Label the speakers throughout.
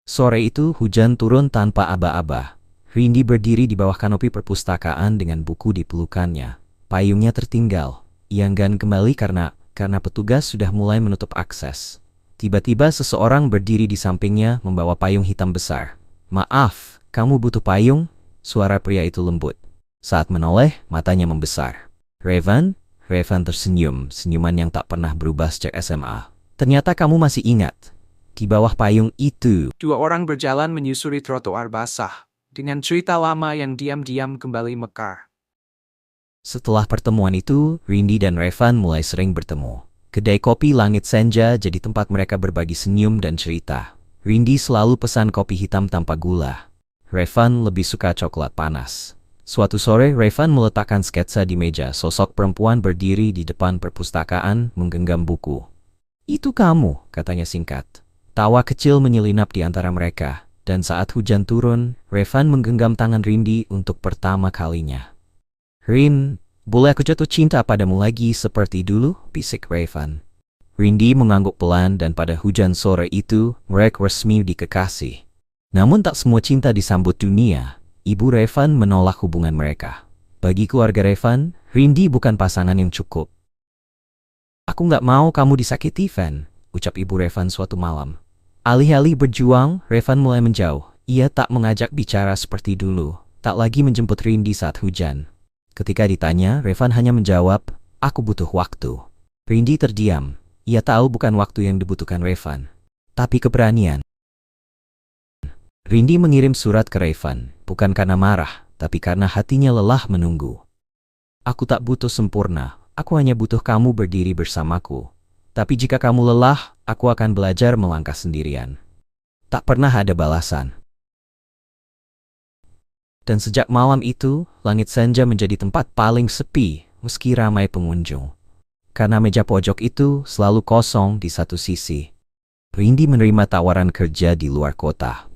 Speaker 1: Sore itu hujan turun tanpa aba-aba. Rindy berdiri di bawah kanopi perpustakaan dengan buku di pelukannya. Payungnya tertinggal. Ia enggan kembali karena petugas sudah mulai menutup akses. Tiba-tiba seseorang berdiri di sampingnya membawa payung hitam besar. "Maaf, kamu butuh payung?" Suara pria itu lembut. Saat menoleh, matanya membesar. "Raven?" Raven tersenyum, senyuman yang tak pernah berubah sejak SMA. "Ternyata kamu masih ingat." Di bawah payung itu,
Speaker 2: Dua orang berjalan menyusuri trotoar basah, dengan cerita lama yang diam-diam kembali mekar.
Speaker 1: setelah pertemuan itu, Rindy dan Raven mulai sering bertemu. Kedai kopi Langit Senja jadi tempat mereka berbagi senyum dan cerita. Rindy selalu pesan kopi hitam tanpa gula. Raven lebih suka coklat panas. Suatu sore, Raven meletakkan sketsa di meja. Sosok perempuan berdiri di depan perpustakaan menggenggam buku. "Itu kamu," katanya singkat. Tawa kecil menyelinap di antara mereka, dan saat hujan turun, Raven menggenggam tangan Rindy untuk pertama kalinya. "Rin, boleh aku jatuh cinta padamu lagi seperti dulu?" bisik Raven. Rindy mengangguk pelan dan pada hujan sore itu, mereka resmi dikekasih. Namun tak semua cinta disambut dunia. Ibu Raven menolak hubungan mereka. Bagi keluarga Raven, Rindy bukan pasangan yang cukup. "Aku nggak mau kamu disakiti, Van," ucap ibu Raven suatu malam. Alih-alih berjuang, Raven mulai menjauh. Ia tak mengajak bicara seperti dulu, tak lagi menjemput Rindy saat hujan. Ketika ditanya, Raven hanya menjawab, "Aku butuh waktu." Rindy terdiam. Ia tahu bukan waktu yang dibutuhkan Raven, tapi keberanian. Rindy mengirim surat ke Raven, bukan karena marah, tapi karena hatinya lelah menunggu. "Aku tak butuh sempurna, aku hanya butuh kamu berdiri bersamaku. Tapi jika kamu lelah, aku akan belajar melangkah sendirian." Tak pernah ada balasan. Dan sejak malam itu, Langit Senja menjadi tempat paling sepi, meski ramai pengunjung. Karena meja pojok itu selalu kosong di satu sisi. Rindy menerima tawaran kerja di luar kota.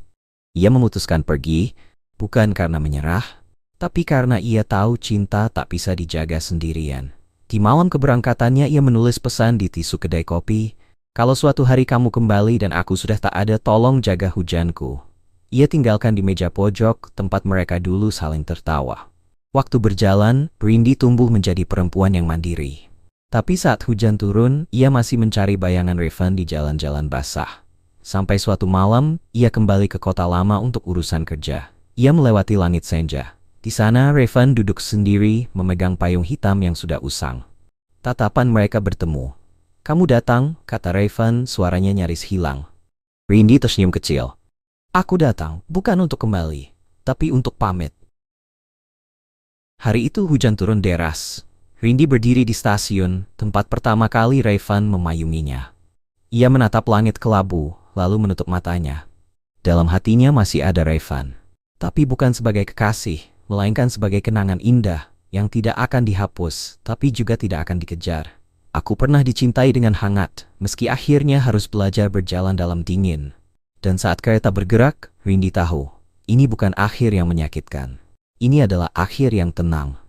Speaker 1: Ia memutuskan pergi, bukan karena menyerah, tapi karena ia tahu cinta tak bisa dijaga sendirian. Di malam keberangkatannya ia menulis pesan di tisu kedai kopi, "Kalau suatu hari kamu kembali dan aku sudah tak ada, tolong jaga hujanku." Ia tinggalkan di meja pojok, tempat mereka dulu saling tertawa. Waktu berjalan, Rindy tumbuh menjadi perempuan yang mandiri. Tapi saat hujan turun, ia masih mencari bayangan Raven di jalan-jalan basah. Sampai suatu malam, ia kembali ke kota lama untuk urusan kerja. Ia melewati Langit Senja. Di sana, Raven duduk sendiri, memegang payung hitam yang sudah usang. Tatapan mereka bertemu. "Kamu datang," kata Raven, suaranya nyaris hilang. Rindy tersenyum kecil. "Aku datang, bukan untuk kembali, tapi untuk pamit." Hari itu hujan turun deras. Rindy berdiri di stasiun, tempat pertama kali Raven memayunginya. Ia menatap langit kelabu, lalu menutup matanya. Dalam hatinya masih ada Raven. Tapi bukan sebagai kekasih, melainkan sebagai kenangan indah, yang tidak akan dihapus, tapi juga tidak akan dikejar. "Aku pernah dicintai dengan hangat, meski akhirnya harus belajar berjalan dalam dingin." Dan saat kereta bergerak, Rindy tahu, ini bukan akhir yang menyakitkan. Ini adalah akhir yang tenang.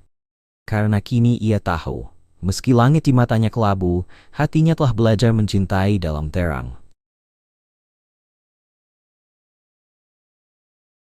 Speaker 1: Karena kini ia tahu, meski langit di matanya kelabu, hatinya telah belajar mencintai dalam terang.